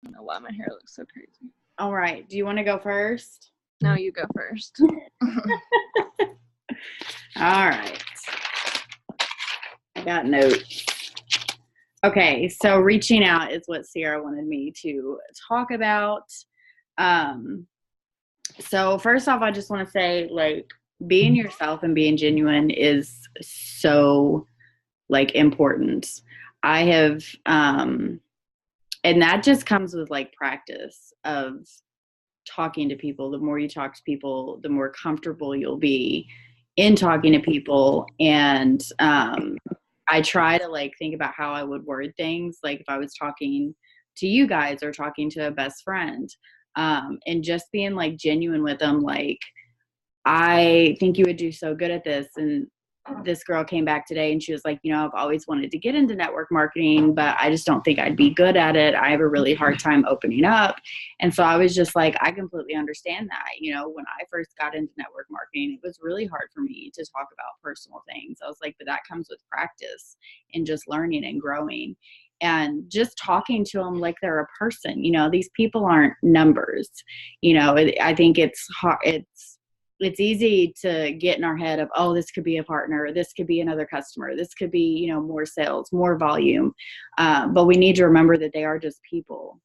I don't know why my hair looks so crazy. All right. Do you want to go first? No, you go first. All right. I got notes. Okay, so reaching out is what Sierra wanted me to talk about. So first off, I just want to say, like, being yourself and being genuine is so, like, important. I have, and that just comes with, like, practice of talking to people. The more you talk to people, the more comfortable you'll be in talking to people. And I try to, like, think about how I would word things, like if I was talking to you guys or talking to a best friend, and just being, like, genuine with them. Like, I think you would do so good at this. And this girl came back today and she was like, I've always wanted to get into network marketing, but I just don't think I'd be good at it. I have a really hard time opening up. And so I was just like, I completely understand that. When I first got into network marketing, it was really hard for me to talk about personal things. I was like, but that comes with practice and just learning and growing. And just talking to them like they're a person. These people aren't numbers. I think it's hard. It's easy to get in our head of, oh, this could be a partner, this could be another customer, this could be, more sales, more volume. But we need to remember that they are just people.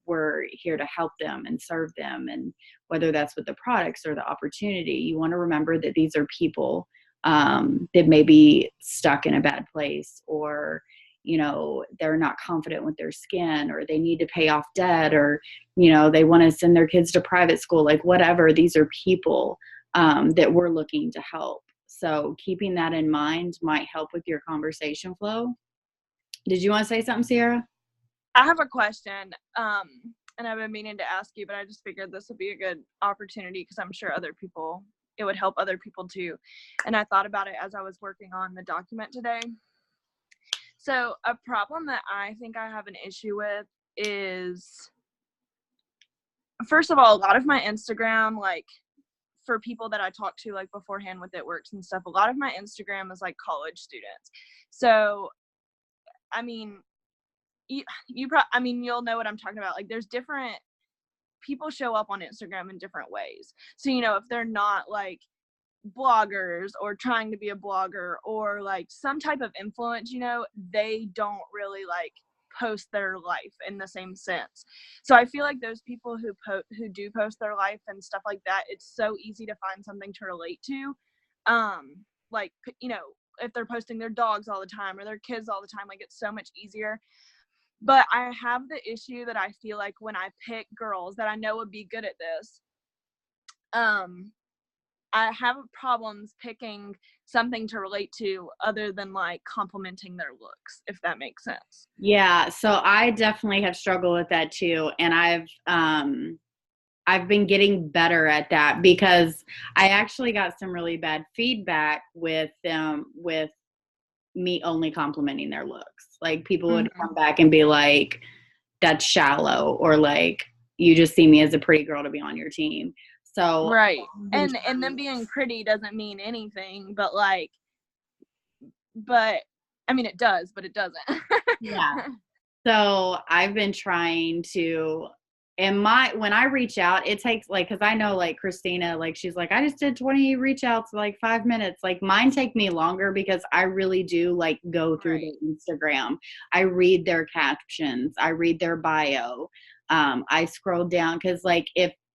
We're here to help them and serve them. And whether that's with the products or the opportunity, you want to remember that these are people that may be stuck in a bad place, or they're not confident with their skin, or they need to pay off debt, or they want to send their kids to private school, like whatever. These are people that we're looking to help. So keeping that in mind might help with your conversation flow. Did you want to say something, Sierra? I have a question, and I've been meaning to ask you, but I just figured this would be a good opportunity because I'm sure it would help other people too. And I thought about it as I was working on the document today. So a problem that I think I have an issue with is, first of all, a lot of my Instagram, like, for people that I talk to, like, beforehand with It Works and stuff, a lot of my Instagram is, like, college students. So, I mean, you'll know what I'm talking about. Like, there's different people show up on Instagram in different ways. So, if they're not, like, bloggers or trying to be a blogger or, like, some type of influence, they don't really, like, post their life in the same sense. So I feel like those people who do post their life and stuff like that, it's so easy to find something to relate to. Like, if they're posting their dogs all the time or their kids all the time, like, it's so much easier. But I have the issue that I feel like when I pick girls that I know would be good at this, I have problems picking something to relate to other than, like, complimenting their looks, if that makes sense. Yeah, so I definitely have struggled with that too. And I've been getting better at that because I actually got some really bad feedback with me only complimenting their looks. Like, people would come back and be like, that's shallow, or like, you just see me as a pretty girl to be on your team. So right. And them being pretty doesn't mean anything, but, like, I mean, it does, but it doesn't. Yeah. So I've been trying to, and when I reach out, it takes, like, cause I know, like, Christina, like, she's like, I just did 20 reach outs, like 5 minutes. Like, mine take me longer because I really do, like, go through their Instagram. I read their captions. I read their bio. I scroll down. Cause, like,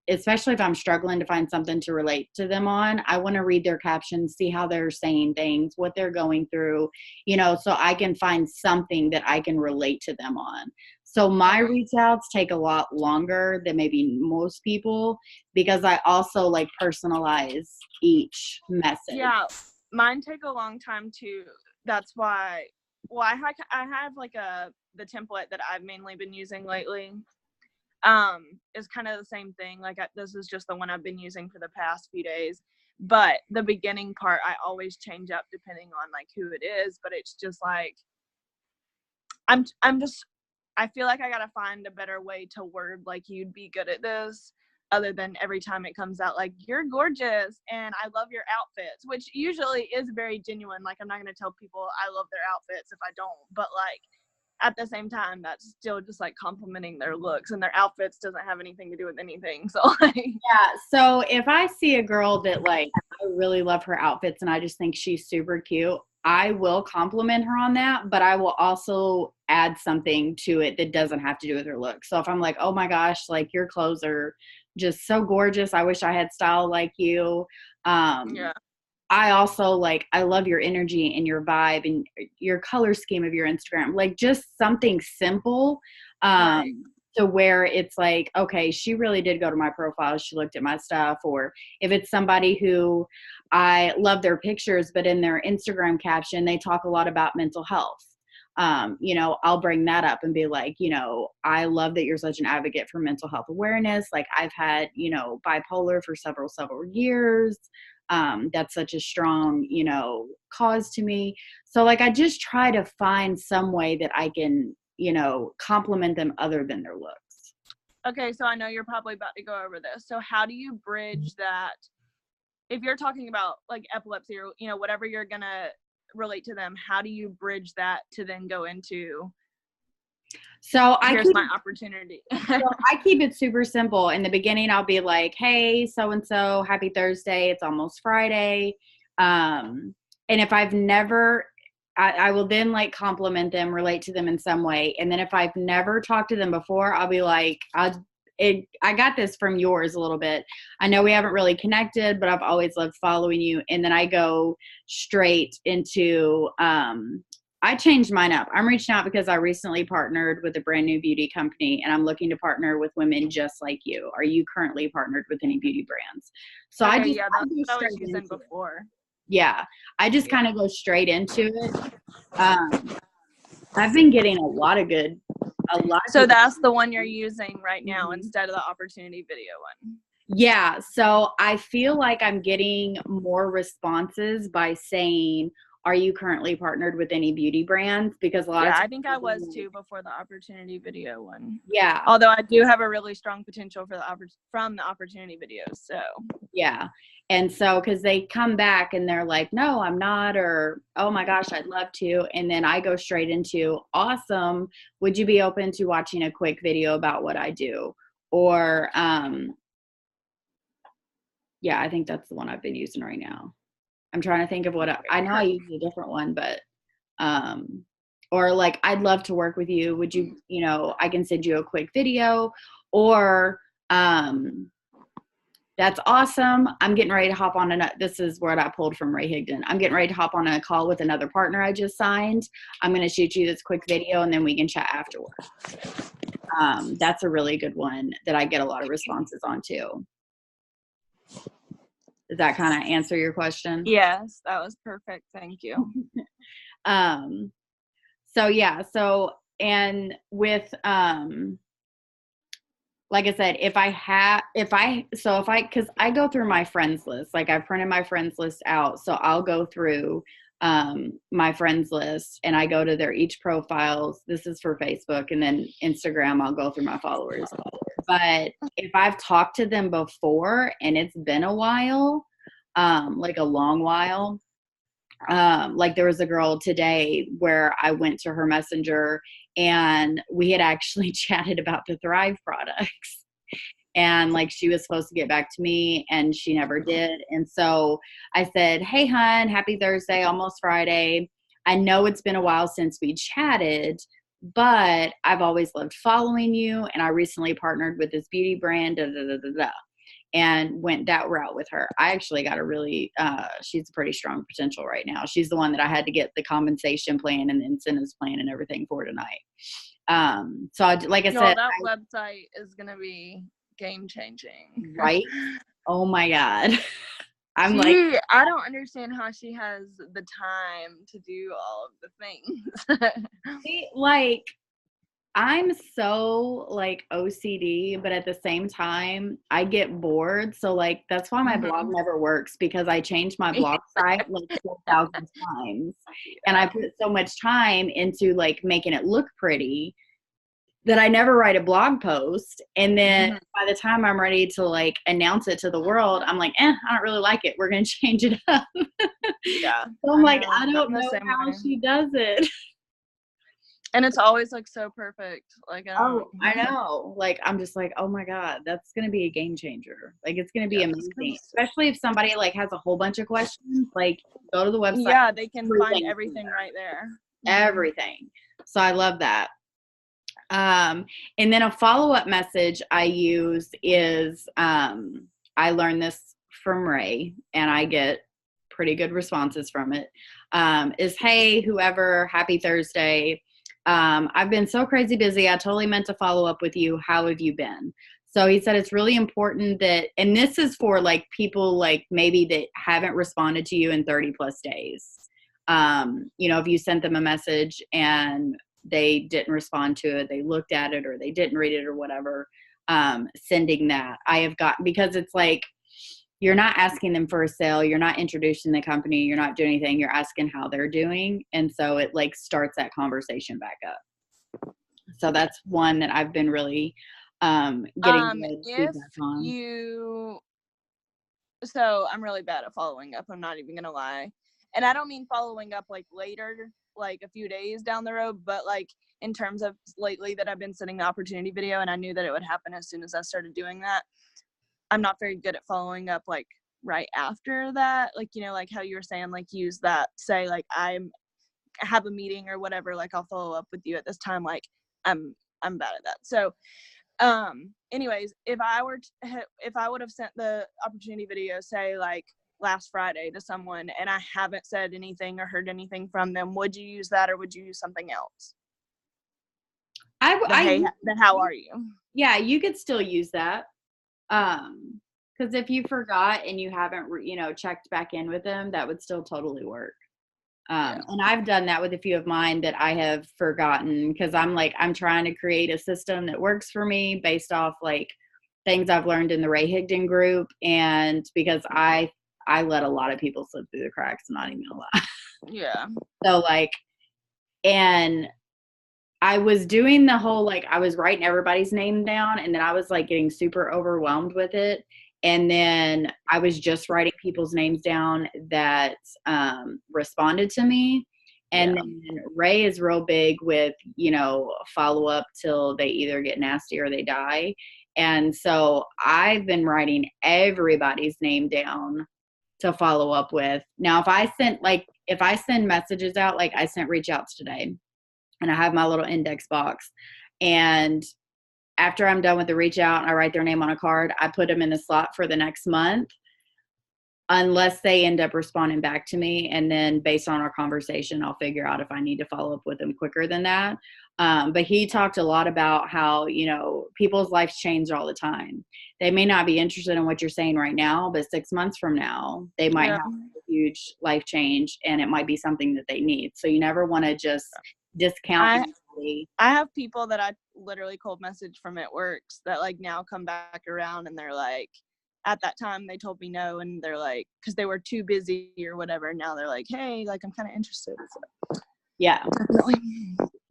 especially if I'm struggling to find something to relate to them on, I want to read their captions, see how they're saying things, what they're going through, so I can find something that I can relate to them on. So my reach outs take a lot longer than maybe most people because I also, like, personalize each message. Yeah, mine take a long time too. That's why, well, I have like the template that I've mainly been using lately. Is kind of the same thing. Like, this is just the one I've been using for the past few days. But the beginning part, I always change up depending on, like, who it is. But it's just like, I feel like I gotta find a better way to word, like, you'd be good at this, other than every time it comes out like, you're gorgeous and I love your outfits, which usually is very genuine. Like, I'm not gonna tell people I love their outfits if I don't. But, like, at the same time, that's still just like complimenting their looks, and their outfits doesn't have anything to do with anything. So like, Yeah. So if I see a girl that like I really love her outfits and I just think she's super cute, I will compliment her on that, but I will also add something to it that doesn't have to do with her look. So if I'm like, oh my gosh, like your clothes are just so gorgeous. I wish I had style like you. yeah, I also like, I love your energy and your vibe and your color scheme of your Instagram, like just something simple. right. To where it's like, okay, she really did go to my profile. She looked at my stuff. Or if it's somebody who I love their pictures, but in their Instagram caption, they talk a lot about mental health. You know, I'll bring that up and be like, you know, I love that you're such an advocate for mental health awareness. Like I've had, you know, bipolar for several years. That's such a strong, you know, cause to me. So like, I just try to find some way that I can, you know, compliment them other than their looks. Okay, so I know you're probably about to go over this. So how do you bridge that? If you're talking about like epilepsy or, you know, whatever you're gonna relate to them, how do you bridge that to then go into, So here's my opportunity? I keep it super simple. In the beginning, I'll be like, hey, so-and-so, happy Thursday. It's almost Friday. And if I've never, I will then like compliment them, relate to them in some way. And then if I've never talked to them before, I'll be like, I got this from yours a little bit. I know we haven't really connected, but I've always loved following you. And then I go straight into, I changed mine up. I'm reaching out because I recently partnered with a brand new beauty company and I'm looking to partner with women just like you. Are you currently partnered with any beauty brands? So Okay, I just, yeah, that's what I was using before. yeah, I just kind of go straight into it. I've been getting a lot of So that's the one you're using right now instead of the opportunity video one. Yeah. So I feel like I'm getting more responses by saying, are you currently partnered with any beauty brands? Because a lot of times I think I was too before the opportunity video one. Yeah. Although I do have a really strong potential for from the opportunity videos. So yeah. And so, because they come back and they're like, no, I'm not, or, oh my gosh, I'd love to. And then I go straight into, awesome. Would you be open to watching a quick video about what I do? Or, yeah, I think that's the one I've been using right now. I'm trying to think of what I know I use a different one, but, or like, I'd love to work with you. Would you, you know, I can send you a quick video, or, that's awesome. I'm getting ready to hop on this is what I pulled from Ray Higdon. I'm getting ready to hop on a call with another partner I just signed. I'm going to shoot you this quick video and then we can chat afterwards. That's a really good one that I get a lot of responses on too. Does that kind of answer your question? Yes, that was perfect. Thank you. So yeah, and with, like I said, because I go through my friends list, like I've printed my friends list out. So I'll go through my friends list and I go to their each profiles. This is for Facebook, and then Instagram, I'll go through my followers. But if I've talked to them before and it's been a while, like a long while, like there was a girl today where I went to her messenger and we had actually chatted about the Thrive products, and like she was supposed to get back to me and she never did. And so I said, hey hun, happy Thursday, almost Friday. I know it's been a while since we chatted, but I've always loved following you and I recently partnered with this beauty brand, and went that route with her. I actually got a really, she's a pretty strong potential right now. She's the one that I had to get the compensation plan and the incentives plan and everything for tonight. So like I said, that website is going to be game changing. Right? Oh my God. I don't understand how she has the time to do all of the things. See, like, I'm so like OCD, but at the same time, I get bored. So like, that's why my blog never works, because I change my blog site like 4,000 times. And I put so much time into like making it look pretty that I never write a blog post. And then by the time I'm ready to like announce it to the world, I'm like, I don't really like it. We're going to change it up. Yeah. So I'm like, I don't know how she does it. And it's always like so perfect. Like, I know. Like, I'm just like, oh my God, that's going to be a game changer. Like, it's going to be amazing. Especially if somebody like has a whole bunch of questions, like go to the website. Yeah, they can find everything right there. Everything. So I love that. And then a follow-up message I use is, I learned this from Ray and I get pretty good responses from it, is, hey, whoever, happy Thursday. I've been so crazy busy. I totally meant to follow up with you. How have you been? So he said it's really important that, and this is for like people like maybe that haven't responded to you in 30 plus days. If you sent them a message and they didn't respond to it, they looked at it or they didn't read it or whatever, sending that. I have got, because it's like, you're not asking them for a sale. You're not introducing the company. You're not doing anything. You're asking how they're doing. And so it like starts that conversation back up. So that's one that I've been really getting good feedback on. So I'm really bad at following up. I'm not even going to lie. And I don't mean following up like later, like a few days down the road, but like in terms of lately that I've been sending the opportunity video and I knew that it would happen as soon as I started doing that. I'm not very good at following up like right after that. Like, like how you were saying, like use that, say like I have a meeting or whatever, like I'll follow up with you at this time. Like I'm bad at that. So anyways, if I would have sent the opportunity video, say like last Friday to someone and I haven't said anything or heard anything from them, would you use that or would you use something else? How are you? Yeah, you could still use that. Because if you forgot and you haven't, checked back in with them, that would still totally work. And I've done that with a few of mine that I have forgotten because I'm trying to create a system that works for me based off like things I've learned in the Ray Higdon group. And because I let a lot of people slip through the cracks, not even gonna lie. Yeah. So and I was doing the whole, like, I was writing everybody's name down and then I was like getting super overwhelmed with it. And then I was just writing people's names down that responded to me. And then Ray is real big with, follow up till they either get nasty or they die. And so I've been writing everybody's name down to follow up with. Now, if I send messages out, like I sent reach outs today, and I have my little index box. And after I'm done with the reach out and I write their name on a card, I put them in the slot for the next month, unless they end up responding back to me. And then based on our conversation, I'll figure out if I need to follow up with them quicker than that. But he talked a lot about how, people's lives change all the time. They may not be interested in what you're saying right now, but 6 months from now, they might have a huge life change and it might be something that they need. So you never want to just discount. I have people that I literally cold message from It Works that like now come back around and they're like, at that time they told me no and they're like, because they were too busy or whatever. Now they're like, hey, like I'm kind of interested. So. Yeah.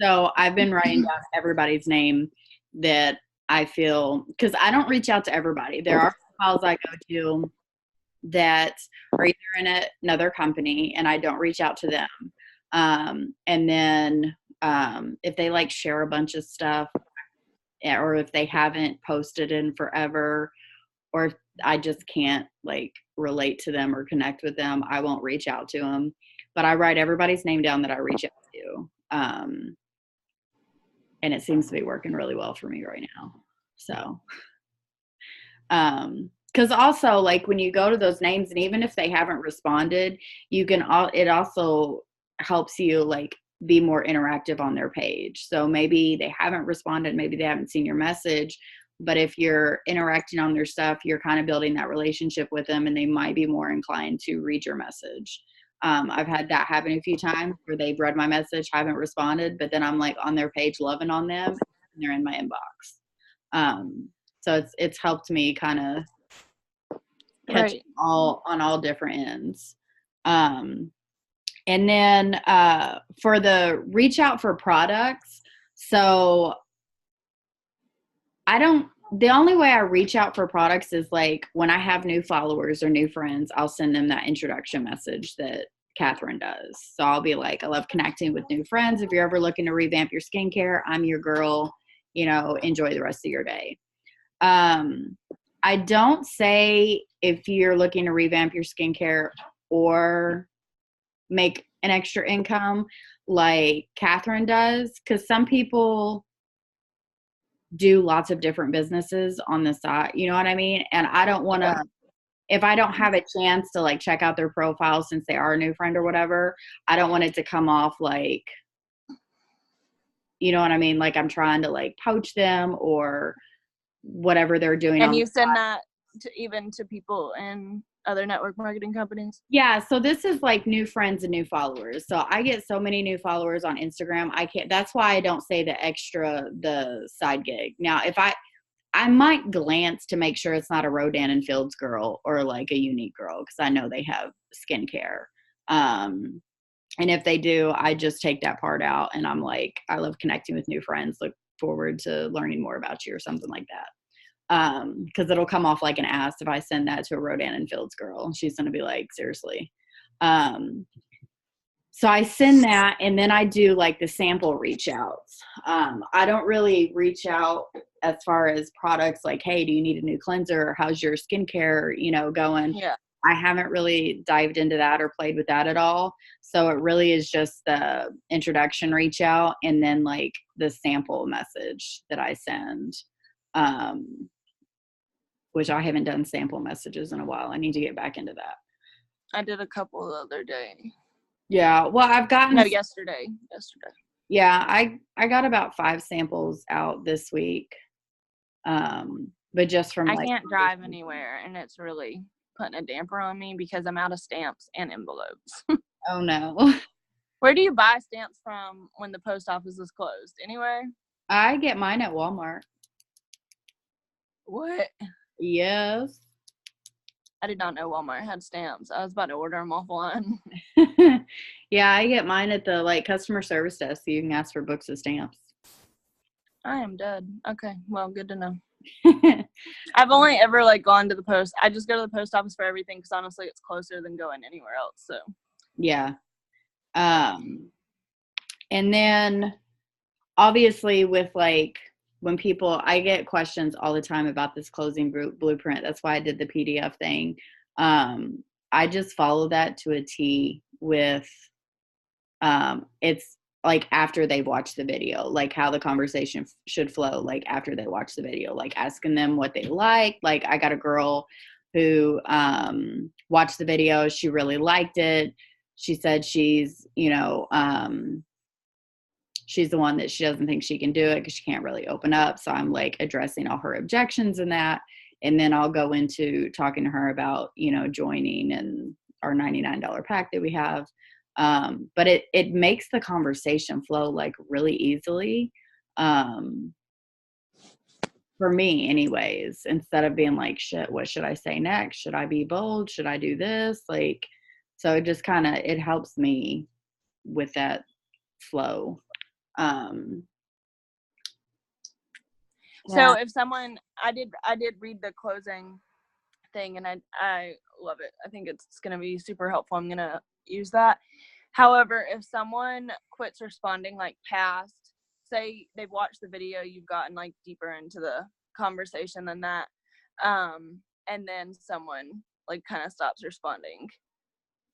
So I've been writing down everybody's name that I feel, because I don't reach out to everybody. There are files I go to that are either in another company and I don't reach out to them. And then if they like share a bunch of stuff or if they haven't posted in forever or if I just can't like relate to them or connect with them, I won't reach out to them. But I write everybody's name down that I reach out to. And it seems to be working really well for me right now. So, because also like when you go to those names and even if they haven't responded, it also helps you like be more interactive on their page. So maybe they haven't responded, maybe they haven't seen your message, but if you're interacting on their stuff, you're kind of building that relationship with them and they might be more inclined to read your message. I've had that happen a few times where they've read my message, haven't responded, but then I'm like on their page loving on them and they're in my inbox. So it's helped me kind of catch on all different ends. And then for the reach out for products, so the only way I reach out for products is like when I have new followers or new friends, I'll send them that introduction message that Catherine does. So I'll be like, I love connecting with new friends. If you're ever looking to revamp your skincare, I'm your girl. Enjoy the rest of your day. I don't say if you're looking to revamp your skincare or make an extra income like Catherine does, because some people do lots of different businesses on the side. You know what I mean? And I don't want to, if I don't have a chance to like check out their profile since they are a new friend or whatever, I don't want it to come off like, you know what I mean? Like I'm trying to like poach them or whatever they're doing. And you send that to people in other network marketing companies? Yeah. So this is like new friends and new followers. So I get so many new followers on Instagram. That's why I don't say the side gig. Now, if I might glance to make sure it's not a Rodan and Fields girl or like a Unique girl, because I know they have skincare. And if they do, I just take that part out and I'm like, I love connecting with new friends. Look forward to learning more about you or something like that. Because it'll come off like an ass if I send that to a Rodan and Fields girl. She's going to be like, seriously. So I send that, and then I do like the sample reach outs. I don't really reach out as far as products like, hey, do you need a new cleanser? How's your skincare, going? Yeah. I haven't really dived into that or played with that at all. So it really is just the introduction reach out and then like the sample message that I send, which I haven't done sample messages in a while. I need to get back into that. I did a couple the other day. Yeah. Well, I've gotten yesterday. Yeah, I got about 5 samples out this week. But just from I can't drive anywhere, and it's really putting a damper on me because I'm out of stamps and envelopes. Oh no. Where do you buy stamps from when the post office is closed? Anywhere? I get mine at Walmart. What? Yes. I did not know Walmart had stamps. I was about to order them offline. Yeah, I get mine at the customer service desk, so you can ask for books of stamps. I am dead. Okay, well, good to know. I've only ever gone to the post. I just go to the post office for everything because honestly, it's closer than going anywhere else. So yeah. And then obviously with when people, I get questions all the time about this closing blueprint. That's why I did the PDF thing. I just follow that to a T with, it's after they've watched the video, how the conversation should flow, after they watch the video, asking them what they like. I got a girl who, watched the video. She really liked it. She said she's, she's the one that she doesn't think she can do it because she can't really open up. So I'm addressing all her objections in that. And then I'll go into talking to her about, joining and our $99 pack that we have. But it makes the conversation flow really easily. For me anyways, instead of being shit, what should I say next? Should I be bold? Should I do this? So it just it helps me with that flow. So if someone, I did read the closing thing and I love it. I think it's going to be super helpful. I'm going to use that. However, if someone quits responding past, say they've watched the video, you've gotten deeper into the conversation than that, and then someone kind of stops responding,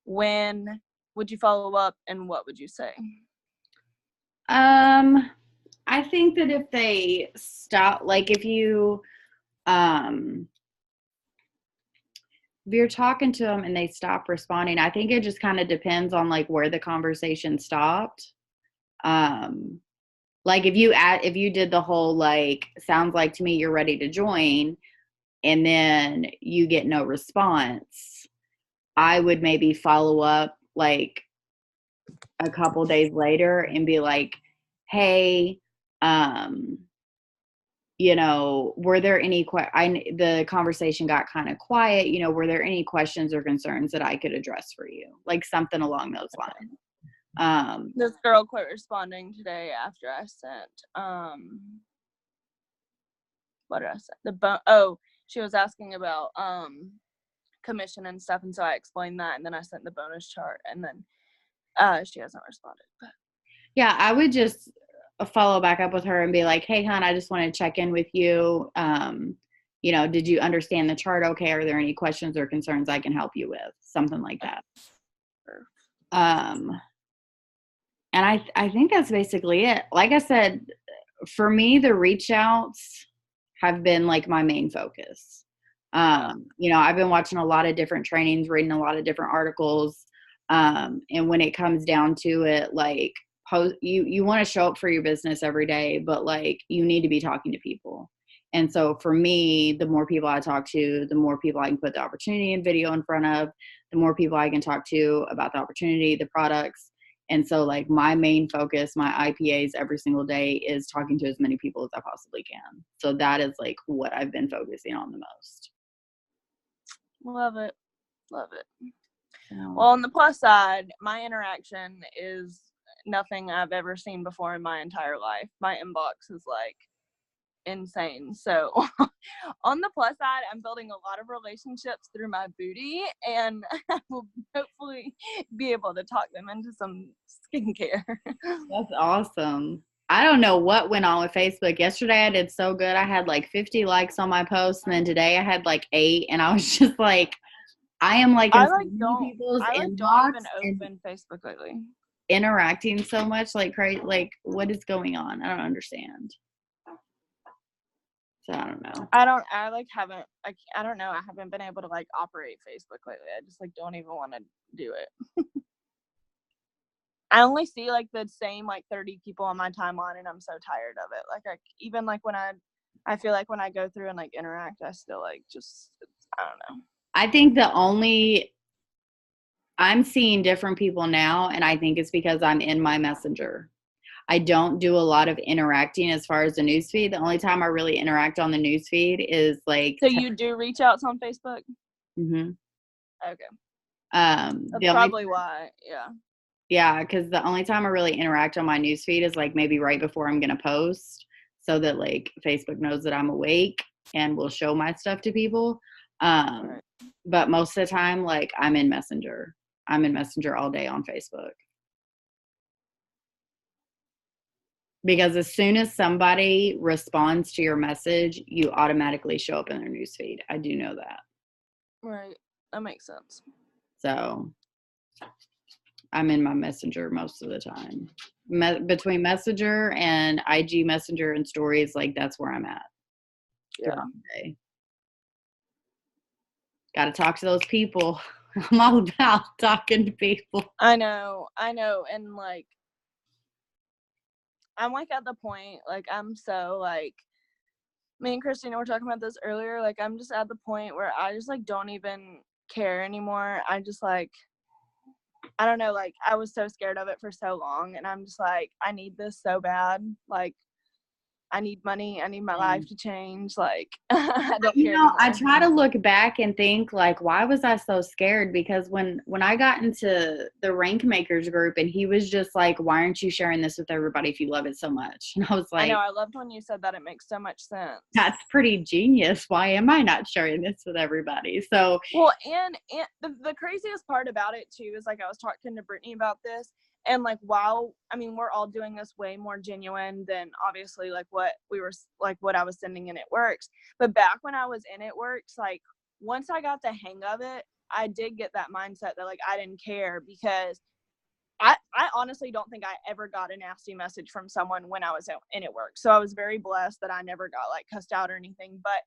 when would you follow up and what would you say? I think that if they stop, if you're talking to them and they stop responding, I think it just kind of depends on where the conversation stopped. If you did the whole sounds like to me you're ready to join, and then you get no response, I would maybe follow up a couple days later and be like, hey, were there any the conversation got kind of quiet, were there any questions or concerns that I could address for you? Something along those lines. This girl quit responding today after I sent, what did I say? She was asking about, commission and stuff, and so I explained that, and then I sent the bonus chart, and then she hasn't responded. But yeah, I would just follow back up with her and be like, hey, hon, I just want to check in with you. Did you understand the chart okay? Are there any questions or concerns I can help you with? Something like that. And I think that's basically it. Like I said, for me, the reach outs have been like my main focus. I've been watching a lot of different trainings, reading a lot of different articles. And when it comes down to it, like you want to show up for your business every day, but like you need to be talking to people. And so for me, the more people I talk to, the more people I can put the opportunity and video in front of, the more people I can talk to about the opportunity, the products. And so like my main focus, my IPAs every single day is talking to as many people as I possibly can. So that is like what I've been focusing on the most. Love it. Well, on the plus side, my interaction is nothing I've ever seen before in my entire life. My inbox is like insane. So on the plus side, I'm building a lot of relationships through my booty, and I will hopefully be able to talk them into some skincare. That's awesome. I don't know what went on with Facebook. Yesterday I did so good. I had like 50 likes on my post, and then today I had like 8, and I was just like, I am like in don't even open Facebook lately. Interacting so much like crazy. Like, what is going on? I don't understand. So I don't know. I don't know. I haven't been able to like operate Facebook lately. I just like don't even want to do it. I only see like the same like 30 people on my timeline, and I'm so tired of it. Like even like when I feel like when I go through and like interact, I still like I don't know. I think I'm seeing different people now, and I think it's because I'm in my Messenger. I don't do a lot of interacting as far as the newsfeed. The only time I really interact on the newsfeed is like. So you do reach outs on Facebook? Mm-hmm. Okay. That's probably why. Yeah. Yeah, because the only time I really interact on my newsfeed is like maybe right before I'm gonna post, so that like Facebook knows that I'm awake and will show my stuff to people. Right. But most of the time, like I'm in Messenger. I'm in Messenger all day on Facebook. Because as soon as somebody responds to your message, you automatically show up in their newsfeed. I do know that. Right. That makes sense. So I'm in my Messenger most of the time. Between Messenger and IG Messenger and stories, like that's where I'm at. Yeah. Got to talk to those people. I'm all about talking to people. I know. And like, I'm like at the point, like I'm so like, me and Christina were talking about this earlier. Like I'm just at the point where I just like don't even care anymore. I just like, I don't know, like I was so scared of it for so long, and I'm just like, I need this so bad. Like I need money. I need my life to change. Like, I don't care anymore. I try to look back and think, like, why was I so scared? Because when I got into the Rank Makers group, and he was just like, why aren't you sharing this with everybody if you love it so much? And I was like, I know, I loved when you said that. It makes so much sense. That's pretty genius. Why am I not sharing this with everybody? So, well, and the craziest part about it too is like I was talking to Brittany about this. And like, while, I mean, we're all doing this way more genuine than obviously like what I was sending in It Works. But back when I was in It Works, like once I got the hang of it, I did get that mindset that like I didn't care, because I honestly don't think I ever got a nasty message from someone when I was in It Works. So I was very blessed that I never got like cussed out or anything. But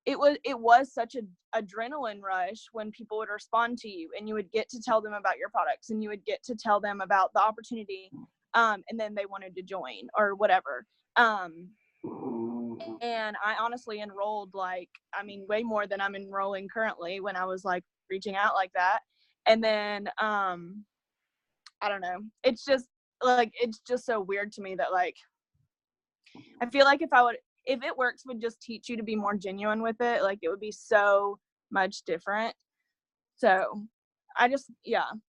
it was such an adrenaline rush when people would respond to you, and you would get to tell them about your products, and you would get to tell them about the opportunity, and then they wanted to join or whatever. And I honestly enrolled like, I mean, way more than I'm enrolling currently when I was like reaching out like that. And then I don't know, it's just so weird to me that like I feel like if It Works would just teach you to be more genuine with it, like it would be so much different. So I don't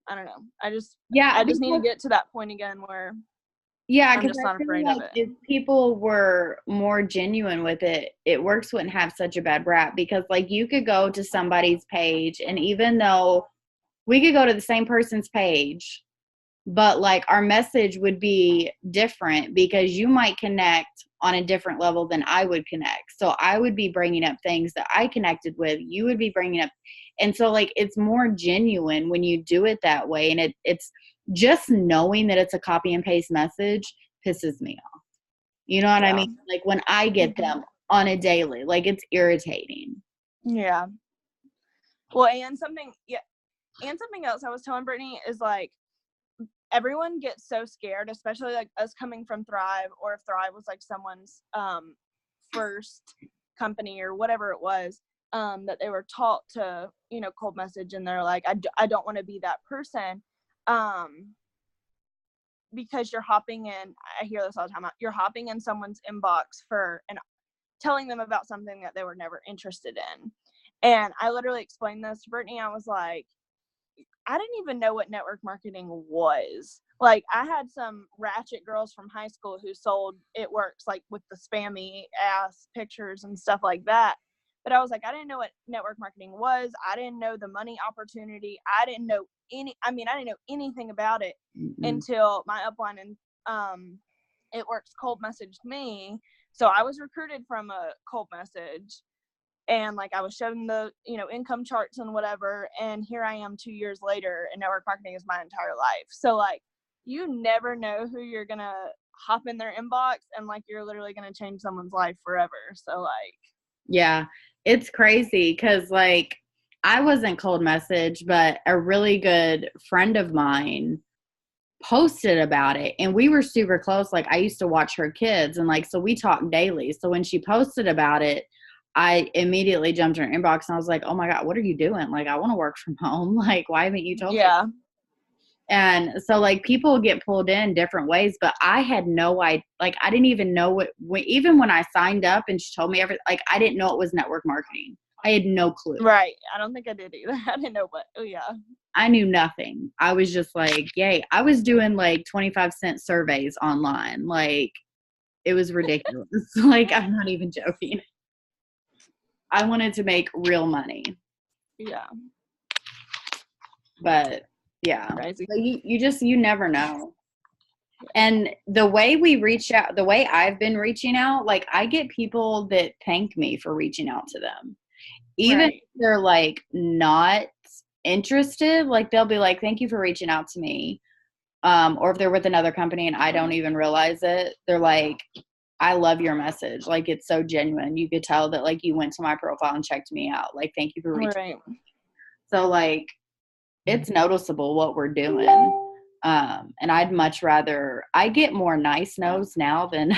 know. I just need to get to that point again where. Yeah, I'm because just I not feel afraid of like it. if people were more genuine with it, it works wouldn't have such a bad rap because like you could go to somebody's page and even though we could go to the same person's page, but like our message would be different because you might connect on a different level than I would connect. So I would be bringing up things that I connected with, you would be bringing up. And so like it's more genuine when you do it that way. And it's just knowing that it's a copy and paste message pisses me off. You know what I Yeah. mean? Like when I get them on a daily, like it's irritating. Yeah. Well, and something else I was telling Brittany is like everyone gets so scared, especially like us coming from Thrive, or if Thrive was like someone's first company or whatever it was, that they were taught to, cold message, and they're like, I don't want to be that person. Because you're hopping in, I hear this all the time, you're hopping in someone's inbox and telling them about something that they were never interested in. And I literally explained this to Brittany. I was like, I didn't even know what network marketing was. Like, I had some ratchet girls from high school who sold It Works, like with the spammy ass pictures and stuff like that. But I was like, I didn't know what network marketing was. I didn't know the money opportunity. I didn't know anything about it until my upline and It Works cold messaged me. So I was recruited from a cold message. And like I was showing the income charts and whatever, and here I am 2 years later, and network marketing is my entire life. So like you never know who you're gonna hop in their inbox, and like you're literally gonna change someone's life forever. So like, yeah, it's crazy because like I wasn't cold message, but a really good friend of mine posted about it and we were super close. Like I used to watch her kids and like, so we talked daily. So when she posted about it, I immediately jumped in her inbox and I was like, oh my God, what are you doing? Like, I want to work from home. Like, why haven't you told me? yeah, And so like people get pulled in different ways, but I had no idea. Like, I didn't even know even when I signed up and she told me everything, like I didn't know it was network marketing. I had no clue. right. I don't think I did either. I didn't know what. Oh yeah. I knew nothing. I was just like, yay. I was doing like 25-cent surveys online. Like it was ridiculous. Like I'm not even joking. I wanted to make real money. Yeah. But yeah. Crazy. But you never know. And the way we reach out, the way I've been reaching out, like I get people that thank me for reaching out to them. Even Right. if they're like not interested, like they'll be like, thank you for reaching out to me. Or if they're with another company and I don't even realize it, they're like, I love your message. Like it's so genuine. You could tell that like you went to my profile and checked me out. Like, thank you for reaching Right. out. So like it's noticeable what we're doing. And I'd much rather I get more nice no's now than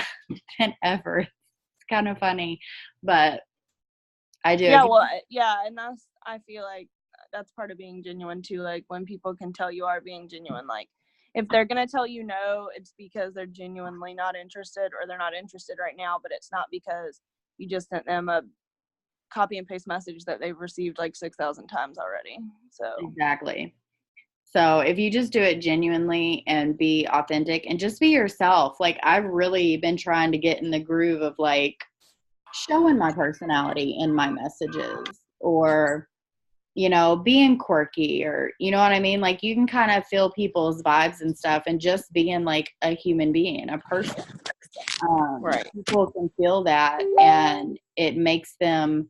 ever. It's kind of funny. But I do. Yeah, well, yeah, and I feel like that's part of being genuine too. Like when people can tell you are being genuine, like if they're gonna tell you no, it's because they're genuinely not interested, or they're not interested right now, but it's not because you just sent them a copy and paste message that they've received like 6,000 times already. So Exactly. So if you just do it genuinely and be authentic and just be yourself, like I've really been trying to get in the groove of like showing my personality in my messages or, being quirky or, you know what I mean? Like you can kind of feel people's vibes and stuff and just being like a human being, a person. right. People can feel that and it makes them,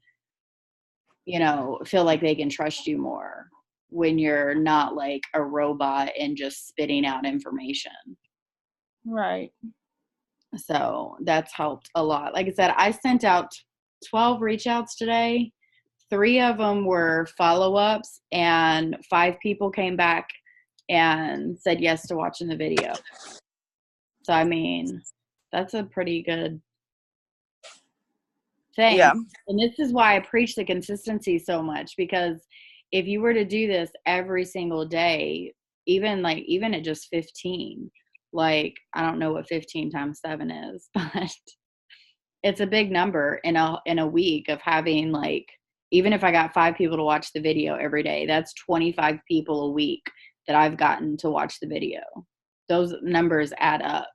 feel like they can trust you more when you're not like a robot and just spitting out information. Right. So that's helped a lot. Like I said, I sent out 12 reach outs today. 3 of them were follow-ups and 5 people came back and said yes to watching the video. So, I mean, that's a pretty good thing. Yeah. And this is why I preach the consistency so much, because if you were to do this every single day, even at just 15, like I don't know what 15 times 7 is, but it's a big number in a week of having like, even if I got 5 people to watch the video every day, that's 25 people a week that I've gotten to watch the video. Those numbers add up.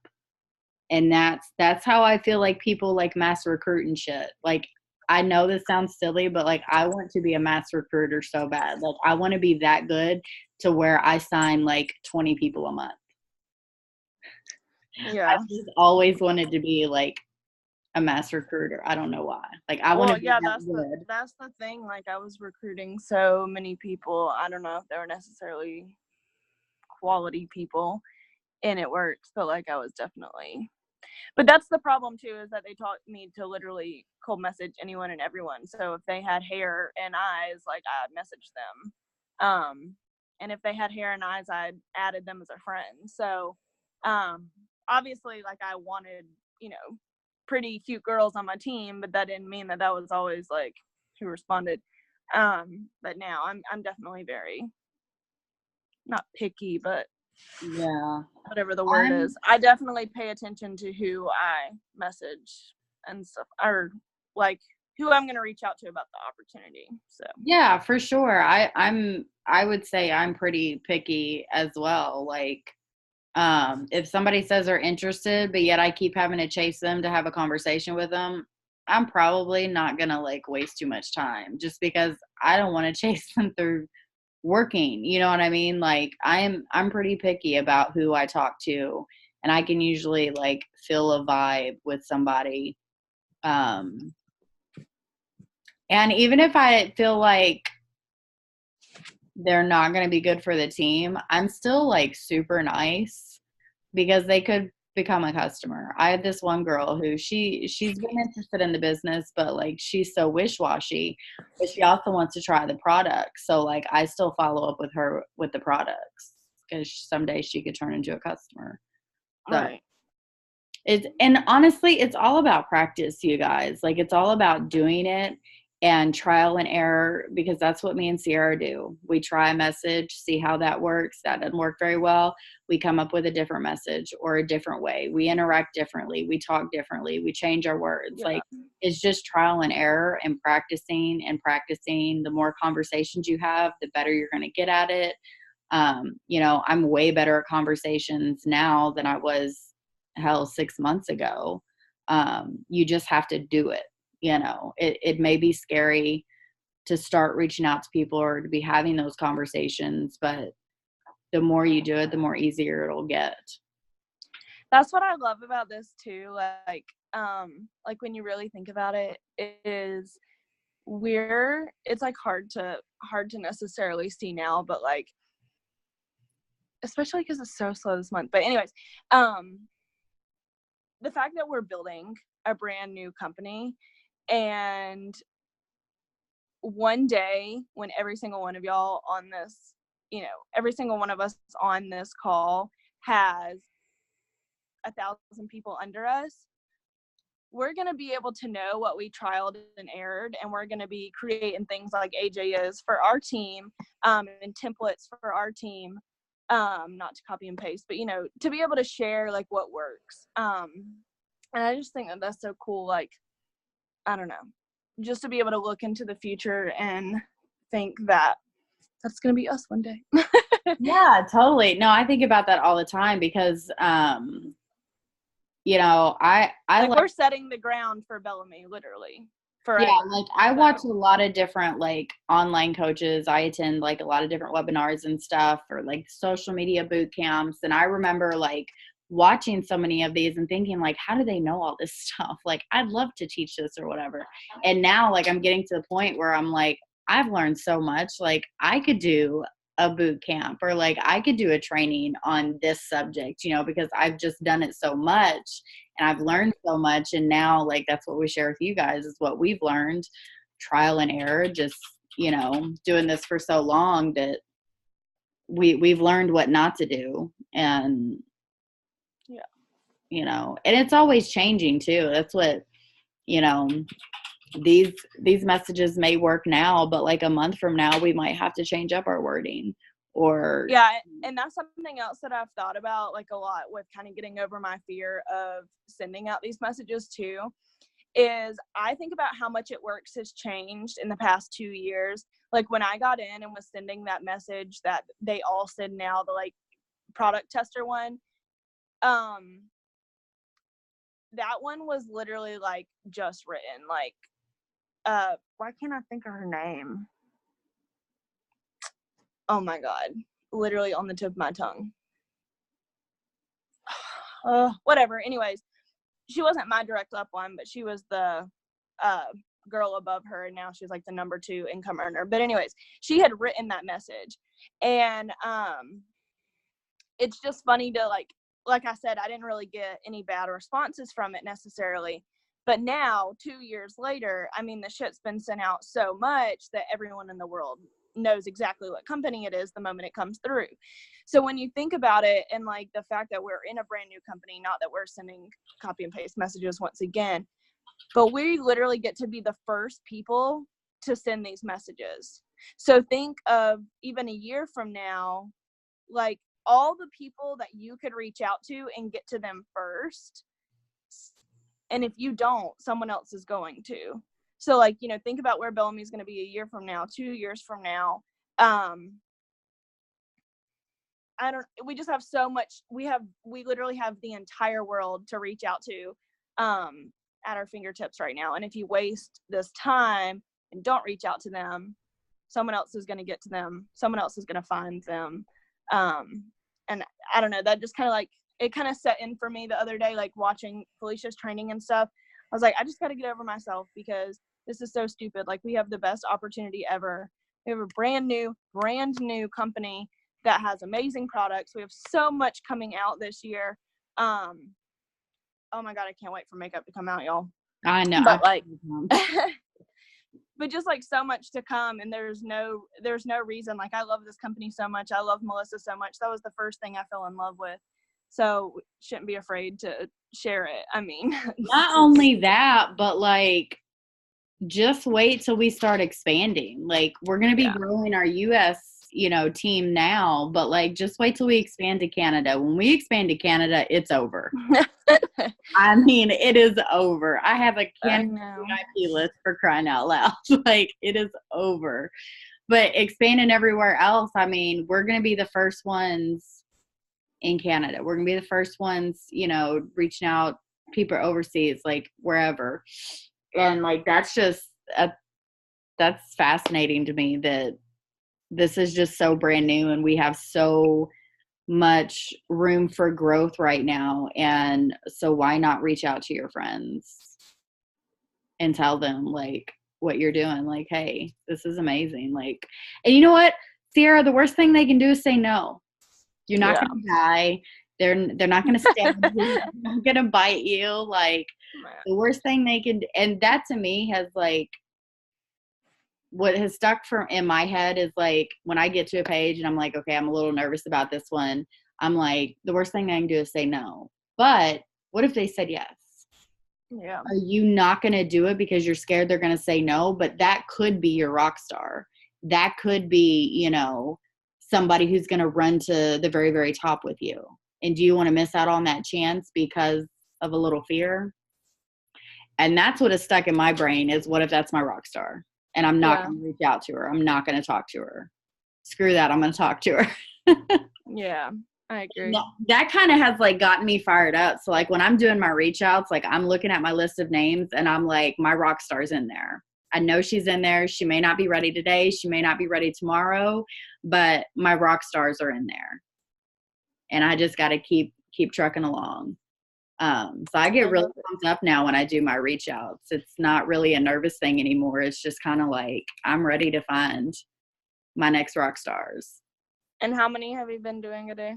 And that's how I feel like people like mass recruit and shit. Like, I know this sounds silly, but like I want to be a mass recruiter so bad. Like I want to be that good to where I sign like 20 people a month. Yeah. I've just always wanted to be like a mass recruiter. I don't know why. Like I want to Well, be yeah, that good. that's the thing. Like I was recruiting so many people. I don't know if they were necessarily quality people and it works, but like I was definitely. But that's the problem too, is that they taught me to literally cold message anyone and everyone. So if they had hair and eyes, like I'd message them. And if they had hair and eyes, I'd added them as a friend. So obviously like I wanted, you know, pretty cute girls on my team, but that didn't mean that that was always like who responded. But now I'm definitely very not picky, but Yeah. whatever the word is. I definitely pay attention to who I message and stuff, or like who I'm going to reach out to about the opportunity. So Yeah, for sure. I would say I'm pretty picky as well. Like if somebody says they're interested, but yet I keep having to chase them to have a conversation with them, I'm probably not going to like waste too much time just because I don't want to chase them through working. You know what I mean? Like I'm pretty picky about who I talk to, and I can usually like feel a vibe with somebody. Um and even if I feel like they're not going to be good for the team, I'm still like super nice because they could become a customer. I had this one girl who she's been interested in the business, but like she's so wish-washy, but she also wants to try the product. So like I still follow up with her with the products because someday she could turn into a customer. So right. and honestly, it's all about practice, you guys. Like it's all about doing it and trial and error because that's what me and Sierra do. We try a message, see how that works. That doesn't work very well. We come up with a different message or a different way. We interact differently. We talk differently. We change our words. Yeah. Like it's just trial and error and practicing and practicing. The more conversations you have, the better you're going to get at it. You know, I'm way better at conversations now than I was hell 6 months ago. You just have to do it. You know, it may be scary to start reaching out to people or to be having those conversations, but the more you do it, the more easier it'll get. That's what I love about this too. Like when you really think about it, it is it's like hard to necessarily see now, but like especially because it's so slow this month. But anyways, the fact that we're building a brand new company, and one day when every single one of y'all on this, you know, every single one of us on this call has 1,000 people under us, we're going to be able to know what we trialed and errored, and we're going to be creating things like AJ is for our team, and templates for our team, not to copy and paste, but you know, to be able to share like what works. And I just think that that's so cool. Like, I don't know, just to be able to look into the future and think that that's going to be us one day. Yeah, totally. No, I think about that all the time because you know, I like we're setting the ground for Bellamy literally yeah, forever. like I watch a lot of different like online coaches. I attend like a lot of different webinars and stuff or like social media boot camps. And I remember like watching so many of these and thinking like, how do they know all this stuff? Like I'd love to teach this or whatever. And now like I'm getting to the point where I'm like, I've learned so much. Like I could do a boot camp or like I could do a training on this subject, you know, because I've just done it so much and I've learned so much. And now like that's what we share with you guys is what we've learned, trial and error, just, you know, doing this for so long that we've learned what not to do. And Yeah, you know, and it's always changing too. That's what, you know, these messages may work now, but like a month from now we might have to change up our wording or yeah, and that's something else that I've thought about like a lot with kind of getting over my fear of sending out these messages too, is I think about how much it works has changed in the past 2 years. Like when I got in and was sending that message that they all send now, the like product tester one, that one was literally like just written like why can't I think of her name? Oh my god, literally on the tip of my tongue. Whatever. Anyways, she wasn't my direct upline, but she was the girl above her, and now she's like the number 2 income earner. But anyways, she had written that message, and it's just funny to like I said, I didn't really get any bad responses from it necessarily. But now, 2 years later, I mean, the shit's been sent out so much that everyone in the world knows exactly what company it is the moment it comes through. So when you think about it, and like the fact that we're in a brand new company, not that we're sending copy and paste messages once again, but we literally get to be the first people to send these messages. So think of even a year from now, like all the people that you could reach out to and get to them first. And if you don't, someone else is going to. So like, you know, think about where Bellamy is going to be a year from now, 2 years from now. We just have so much, we literally have the entire world to reach out to at our fingertips right now. And if you waste this time and don't reach out to them, someone else is going to get to them. Someone else is going to find them. And I don't know, that just kind of like, it kind of set in for me the other day, like watching Felicia's training and stuff. I was like, I just got to get over myself because this is so stupid. Like, we have the best opportunity ever. We have a brand new company that has amazing products. We have so much coming out this year. Oh my God, I can't wait for makeup to come out, y'all. I know. But like, but just like so much to come, and there's no reason. Like, I love this company so much. I love Melissa so much. That was the first thing I fell in love with. So shouldn't be afraid to share it. I mean, not only that, but like, just wait till we start expanding. Like, we're going to be growing our US, you know, team now, but like, just wait till we expand to Canada. When we expand to Canada, it's over. I mean, it is over. I have a Canada VIP list, for crying out loud. Like, it is over. But expanding everywhere else, I mean, we're going to be the first ones in Canada. We're going to be the first ones, you know, reaching out people overseas, like wherever. And like, that's fascinating to me that this is just so brand new and we have so much room for growth right now. And so why not reach out to your friends and tell them like what you're doing? Like, hey, this is amazing. Like, and you know what, Sierra, the worst thing they can do is say no. You're not going to die. They're not going to stab you. They're not going to bite you. Like, the worst thing they can, and that to me has like, what has stuck in my head is like, when I get to a page and I'm like, okay, I'm a little nervous about this one. I'm like, the worst thing I can do is say no. But what if they said yes? Yeah. Are you not going to do it because you're scared they're going to say no? But that could be your rock star. That could be, you know, somebody who's going to run to the very, very top with you. And do you want to miss out on that chance because of a little fear? And that's what is stuck in my brain is, what if that's my rock star? And I'm not going to reach out to her. I'm not going to talk to her. Screw that. I'm going to talk to her. Yeah, I agree. That kind of has like gotten me fired up. So like when I'm doing my reach outs, like I'm looking at my list of names and I'm like, my rock star's in there. I know she's in there. She may not be ready today. She may not be ready tomorrow, but my rock stars are in there. And I just got to keep trucking along. So I get really pumped up now when I do my reach outs. It's not really a nervous thing anymore. It's just kind of like, I'm ready to find my next rock stars. And how many have you been doing a day?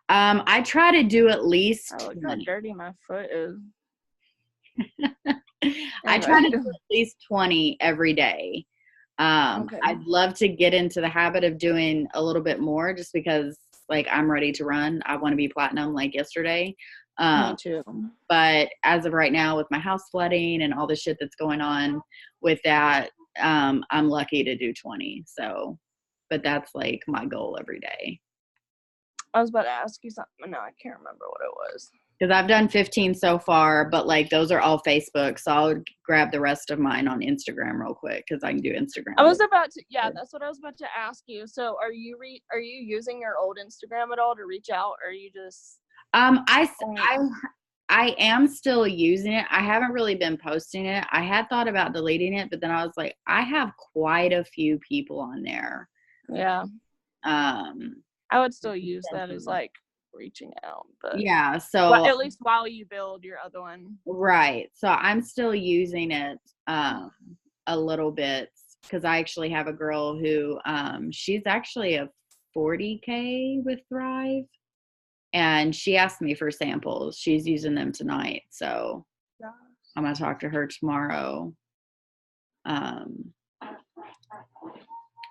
I try to do at least. Oh, look how dirty my foot is. I try to do at least 20 every day. Okay. I'd love to get into the habit of doing a little bit more just because like I'm ready to run. I want to be platinum like yesterday. Me too. But as of right now with my house flooding and all the shit that's going on with that, I'm lucky to do 20. So, but that's like my goal every day. I was about to ask you something. No, I can't remember what it was. Because I've done 15 so far, but like those are all Facebook. So I'll grab the rest of mine on Instagram real quick because I can do Instagram. I was about to, that's what I was about to ask you. So are you using your old Instagram at all to reach out, or are you just? I am still using it. I haven't really been posting it. I had thought about deleting it, but then I was like, I have quite a few people on there. Yeah. Um, I would still use that as like reaching out, but yeah, so at least while you build your other one. right. So I'm still using it a little bit because I actually have a girl who she's actually a 40K with Thrive. And she asked me for samples. She's using them tonight. So I'm going to talk to her tomorrow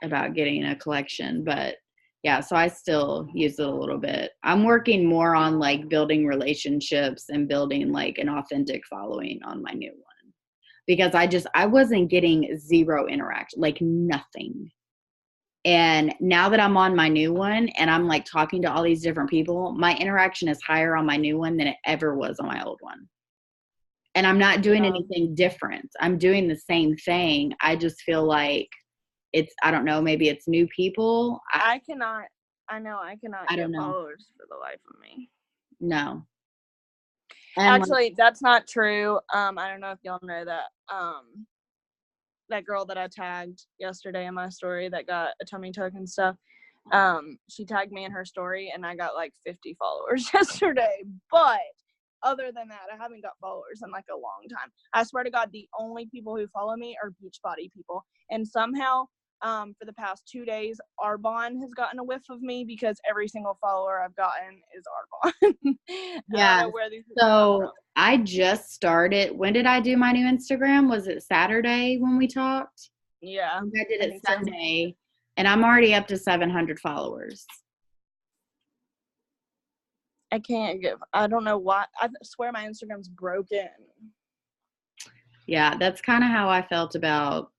about getting a collection. But yeah, so I still use it a little bit. I'm working more on like building relationships and building like an authentic following on my new one because I wasn't getting zero interaction, like nothing. And now that I'm on my new one and I'm like talking to all these different people, my interaction is higher on my new one than it ever was on my old one. And I'm not doing anything different. I'm doing the same thing. I just feel like I don't know, maybe it's new people. I cannot get know. followers for the life of me. No. And actually, that's not true. I don't know if y'all know that. That girl that I tagged yesterday in my story that got a tummy tuck and stuff. She tagged me in her story and I got like 50 followers yesterday. But other than that, I haven't got followers in like a long time. I swear to God, the only people who follow me are Beachbody people. And somehow, for the past 2 days, Arbonne has gotten a whiff of me because every single follower I've gotten is Arbonne. yeah. I don't know where these so I just started. When did I do my new Instagram? Was it Saturday when we talked? Yeah. I did it Sunday, and I'm already up to 700 followers. I don't know why. I swear my Instagram's broken. Yeah, that's kind of how I felt about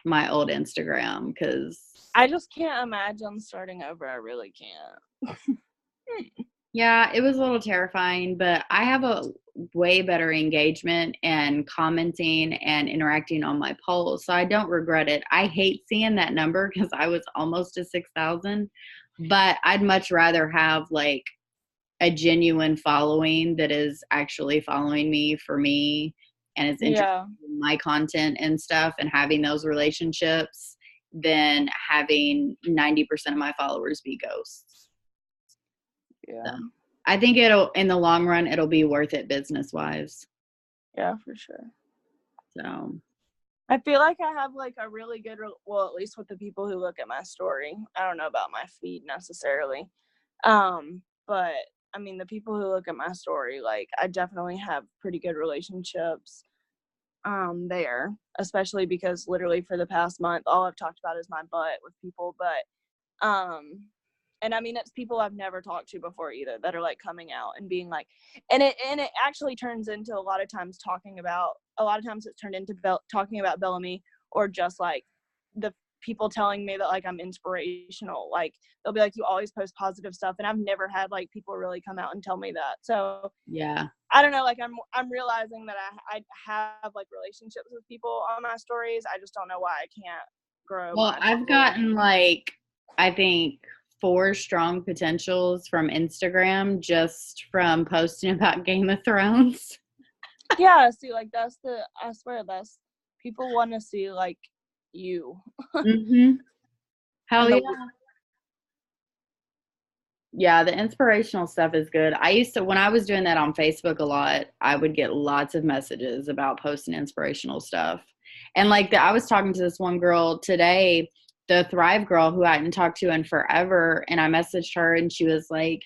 my old Instagram because I just can't imagine starting over. I really can't. Yeah, it was a little terrifying, but I have a way better engagement and commenting and interacting on my polls, so I don't regret it. I hate seeing that number because I was almost to 6,000, but I'd much rather have like a genuine following that is actually following me for me and is interested in my content and stuff and having those relationships than having 90% of my followers be ghosts. Yeah. So I think in the long run, it'll be worth it business wise. Yeah, for sure. So I feel like I have like a really good, well, at least with the people who look at my story. I don't know about my feed necessarily. But I mean, the people who look at my story, like I definitely have pretty good relationships there, especially because literally for the past month, all I've talked about is my butt with people. But and I mean, it's people I've never talked to before either that are like coming out and being like, and it actually turns into a lot of times it's turned into talking about Bellamy, or just like the people telling me that like I'm inspirational. Like they'll be like, you always post positive stuff, and I've never had like people really come out and tell me that. So yeah, I don't know, like I'm realizing that I have like relationships with people on my stories. I just don't know why I can't grow. well, I've gotten like I think 4 strong potentials from Instagram just from posting about Game of Thrones. Yeah, see, like I swear that's people want to see like you. Mm-hmm. Hell yeah. The, Yeah, the inspirational stuff is good. When I was doing that on Facebook a lot, I would get lots of messages about posting inspirational stuff. And like I was talking to this one girl today, the Thrive girl who I hadn't talked to in forever, and I messaged her and she was like,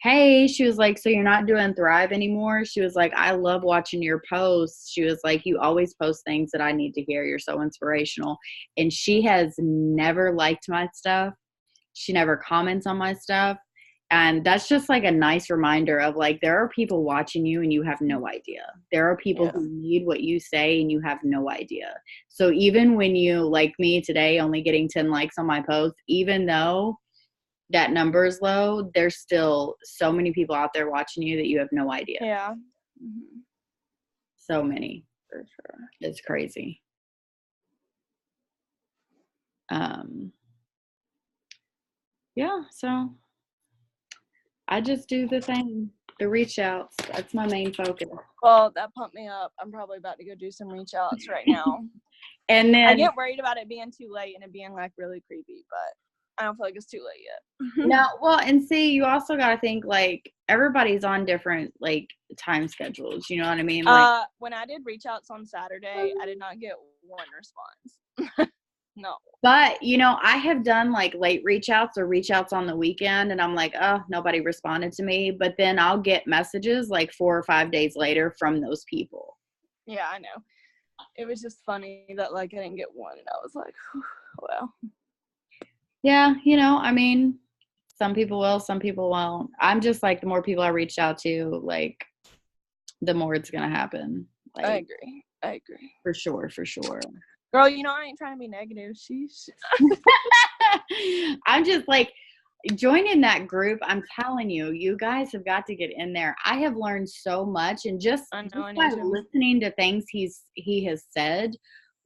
"Hey," she was like, "So you're not doing Thrive anymore?" She was like, "I love watching your posts." She was like, "You always post things that I need to hear. You're so inspirational." And she has never liked my stuff. She never comments on my stuff. And that's just like a nice reminder of like, there are people watching you and you have no idea. There are people who need what you say and you have no idea. So even when you, like me today, only getting 10 likes on my post, even though that number is low, there's still so many people out there watching you that you have no idea. Yeah. Mm-hmm. So many. For sure. It's crazy. Yeah, so I just do the thing. The reach outs. That's my main focus. Well, that pumped me up. I'm probably about to go do some reach outs right now. And then I get worried about it being too late and it being like really creepy, but I don't feel like it's too late yet. no, well, and see, you also got to think like everybody's on different like time schedules. You know what I mean? Like, when I did reach outs on Saturday, I did not get one response. No. but you know, I have done like late reach outs or reach outs on the weekend, and I'm like, oh, nobody responded to me. But then I'll get messages like 4 or 5 days later from those people. Yeah, I know. It was just funny that like I didn't get one, and I was like, well. Yeah, you know, I mean, some people will, some people won't. I'm just like, the more people I reach out to, like, the more it's gonna happen. Like, I agree. For sure. Girl, you know I ain't trying to be negative. Sheesh. I'm just like, joining that group, I'm telling you, you guys have got to get in there. I have learned so much, and just I by need to. listening to things he has said,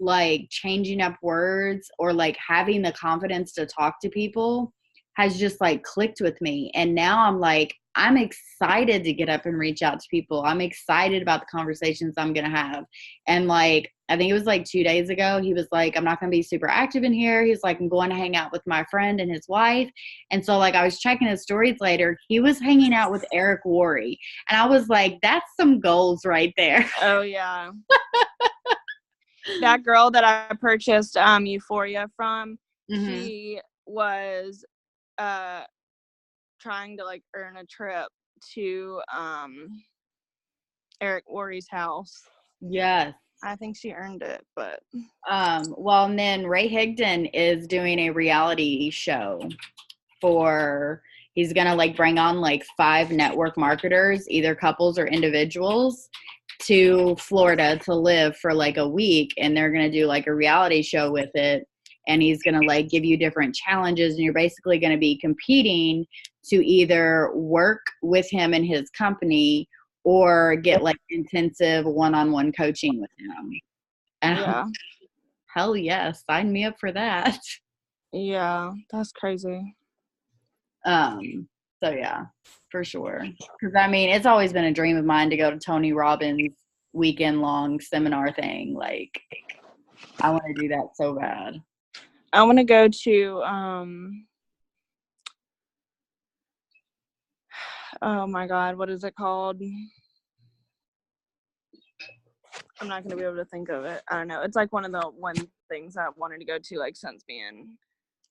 like changing up words or like having the confidence to talk to people has just like clicked with me. And now I'm like, I'm excited to get up and reach out to people. I'm excited about the conversations I'm going to have. And like, I think it was like 2 days ago, he was like, I'm not going to be super active in here. He's like, I'm going to hang out with my friend and his wife. And so like, I was checking his stories later. He was hanging out with Eric Worre. And I was like, that's some goals right there. Oh, yeah. That girl that I purchased Euphoria from, she was trying to like earn a trip to Eric Worre's house. Yes. I think she earned it, but well, and then Ray Higdon is doing a reality show he's gonna like bring on like 5 network marketers, either couples or individuals, to Florida to live for like a week, and they're gonna do like a reality show with it. And he's going to like give you different challenges, and you're basically going to be competing to either work with him in his company or get like intensive one-on-one coaching with him. And yeah. Hell yes, sign me up for that. Yeah, that's crazy. So yeah, for sure. Because I mean, it's always been a dream of mine to go to Tony Robbins' weekend-long seminar thing. Like, I want to do that so bad. I want to go to oh my God, what is it called? I'm not going to be able to think of it. I don't know. It's like one of the things I wanted to go to like since being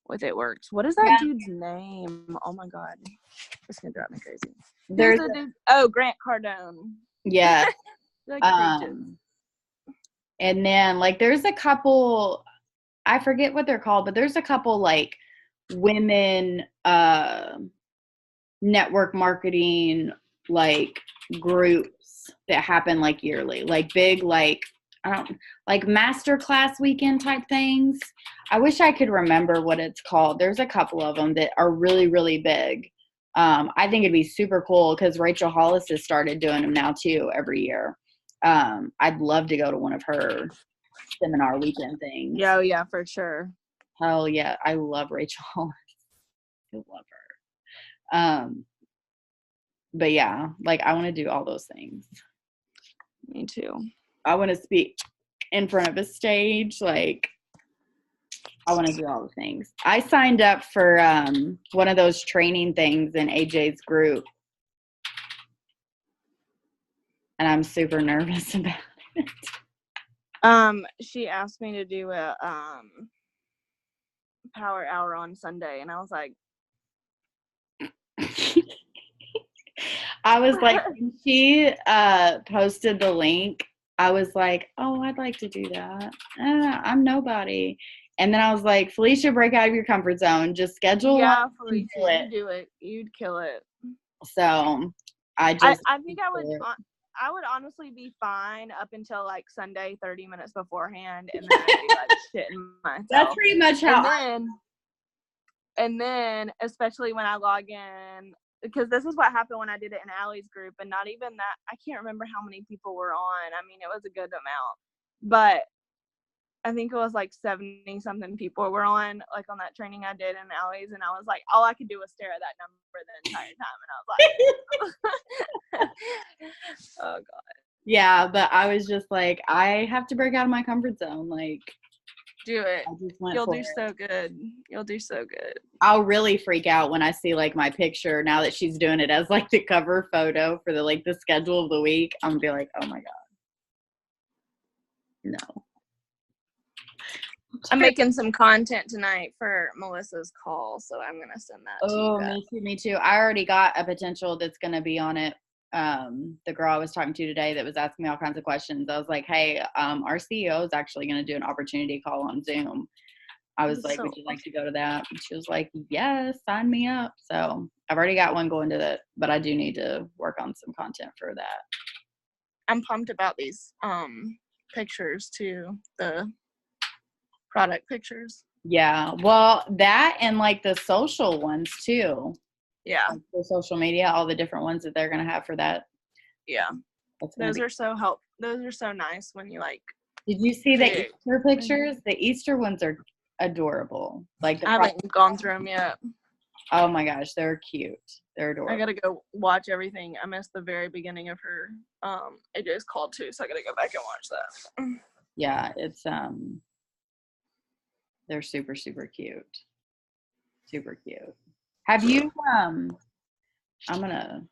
with It Works. What is that dude's name? Oh my God. It's going to drive me crazy. There's a dude. Oh, Grant Cardone. Yeah. Like and then like there's a couple, I forget what they're called, but there's a couple like women network marketing like groups that happen like yearly, like big, like I don't like masterclass weekend type things. I wish I could remember what it's called. There's a couple of them that are really, really big. I think it'd be super cool because Rachel Hollis has started doing them now too every year. I'd love to go to one of her seminar weekend things. Yeah, for sure. Hell yeah, I love Rachel Hollis. I love her. But yeah, like I want to do all those things. Me too. I want to speak in front of a stage. Like I want to do all the things. I signed up for one of those training things in AJ's group, and I'm super nervous about it. She asked me to do a power hour on Sunday, and I was like, I was like, when she posted the link, I was like, oh, I'd like to do that. I'm nobody. And then I was like, Felicia, break out of your comfort zone. Just schedule one. Felicia, you do it. You'd kill it. So I think I would honestly be fine up until like Sunday, 30 minutes beforehand, and then I'd be like shitting myself. That's pretty much how. And then, especially when I log in, because this is what happened when I did it in Allie's group, and not even that, I can't remember how many people were on. I mean, it was a good amount, but I think it was like 70 something people were on that training I did in Allie's, and I was like, all I could do was stare at that number the entire time, and I was like, oh god. Yeah, but I was just like, I have to break out of my comfort zone. Like, do it. I just went You'll for do it. so good. You'll do so good. I'll really freak out when I see like my picture now that she's doing it as like the cover photo for the schedule of the week. I'm gonna be like, oh my god, no. I'm making some content tonight for Melissa's call, so I'm gonna send that to you guys. Me too. I already got a potential that's gonna be on it. The girl I was talking to today that was asking me all kinds of questions. I was like, hey, our CEO is actually gonna do an opportunity call on Zoom. I was like, would you like to go to that? And she was like, yes, sign me up. So I've already got one going to that, but I do need to work on some content for that. I'm pumped about these pictures too, the product pictures. Yeah, well, that and like the social ones too. Yeah. Like the social media, all the different ones that they're going to have for that. Yeah. Those are so those are so nice when you like. Did you see the Easter pictures? The Easter ones are adorable. Like I haven't gone through them yet. Oh my gosh, they're cute. They're adorable. I gotta go watch everything. I missed the very beginning of her AJ's call too, so I gotta go back and watch that. Yeah, it's they're super, super cute. Super cute. Have you I'm gonna